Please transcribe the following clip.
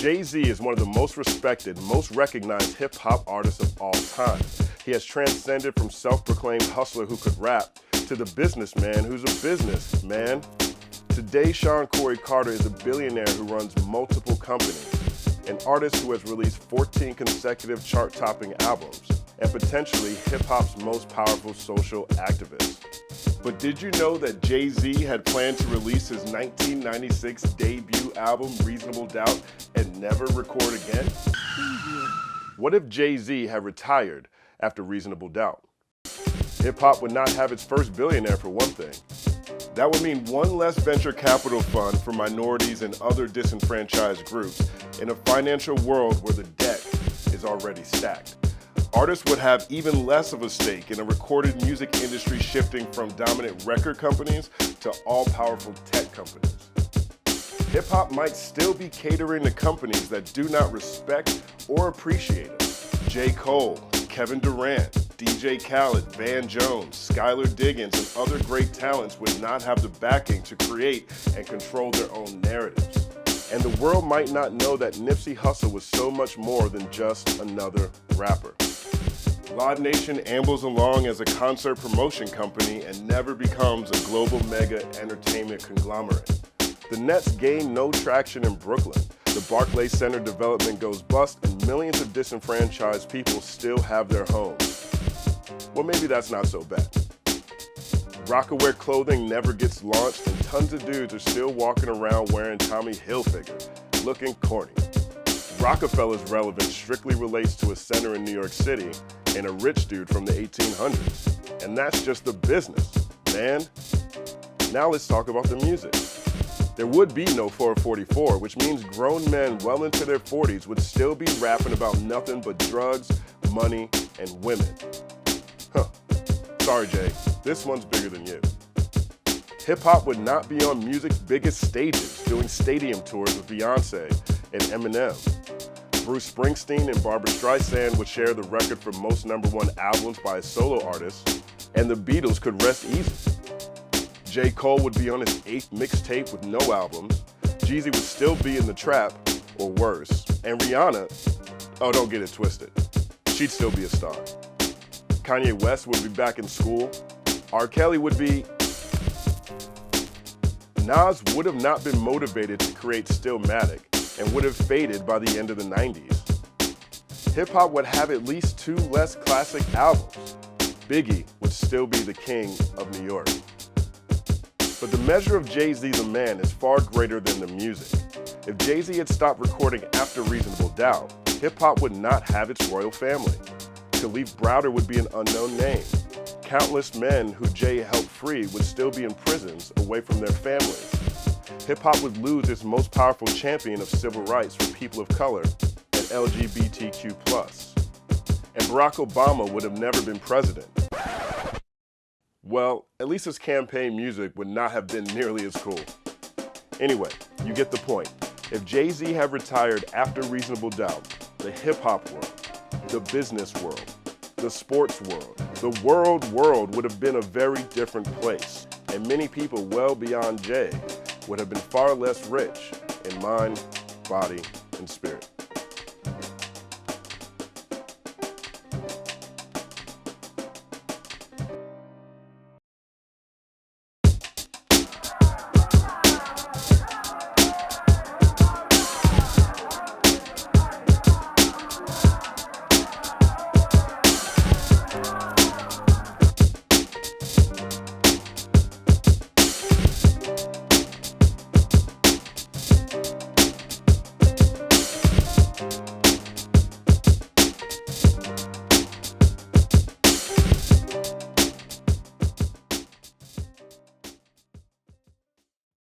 Jay-Z is one of the most respected, most recognized hip-hop artists of all time. He has transcended from self-proclaimed hustler who could rap to the businessman who's a businessman. Today, Shawn Corey Carter is a billionaire who runs multiple companies, an artist who has released 14 consecutive chart-topping albums, and potentially hip-hop's most powerful social activist. But did you know that Jay-Z had planned to release his 1996 debut album, Reasonable Doubt, and never record again? What if Jay-Z had retired after Reasonable Doubt? Hip-hop would not have its first billionaire, for one thing. That would mean one less venture capital fund for minorities and other disenfranchised groups in a financial world where the deck is already stacked. Artists would have even less of a stake in a recorded music industry shifting from dominant record companies to all-powerful tech companies. Hip-hop might still be catering to companies that do not respect or appreciate it. J. Cole, Kevin Durant, DJ Khaled, Van Jones, Skylar Diggins, and other great talents would not have the backing to create and control their own narratives. And the world might not know that Nipsey Hussle was so much more than just another rapper. Live Nation ambles along as a concert promotion company and never becomes a global mega entertainment conglomerate. The Nets gain no traction in Brooklyn. The Barclays Center development goes bust and millions of disenfranchised people still have their homes. Well, maybe that's not so bad. Rockaware clothing never gets launched and tons of dudes are still walking around wearing Tommy Hilfiger, looking corny. Rockefeller's relevance strictly relates to a center in New York City and a rich dude from the 1800s. And that's just the business, man. Now let's talk about the music. There would be no 444, which means grown men well into their 40s would still be rapping about nothing but drugs, money, and women. Huh. Sorry, Jay. This one's bigger than you. Hip-hop would not be on music's biggest stages, doing stadium tours with Beyonce and Eminem. Bruce Springsteen and Barbra Streisand would share the record for most #1 albums by a solo artist, and the Beatles could rest easy. J. Cole would be on his 8th mixtape with no albums, Jeezy would still be in the trap, or worse, and Rihanna, oh, don't get it twisted, she'd still be a star. Kanye West would be back in school, R. Kelly would be... Nas would have not been motivated to create Stillmatic and would have faded by the end of the 90s. Hip-hop would have at least 2 less classic albums. Biggie would still be the king of New York. But the measure of Jay-Z the man is far greater than the music. If Jay-Z had stopped recording after Reasonable Doubt, hip-hop would not have its royal family. Khalif Browder would be an unknown name. Countless men who Jay helped free would still be in prisons away from their families. Hip-hop would lose its most powerful champion of civil rights for people of color and LGBTQ+. And Barack Obama would have never been president. Well, at least his campaign music would not have been nearly as cool. Anyway, you get the point. If Jay-Z had retired after Reasonable Doubt, the hip-hop world, the business world, the sports world, the world would have been a very different place, and many people well beyond Jay would have been far less rich in mind, body, and spirit.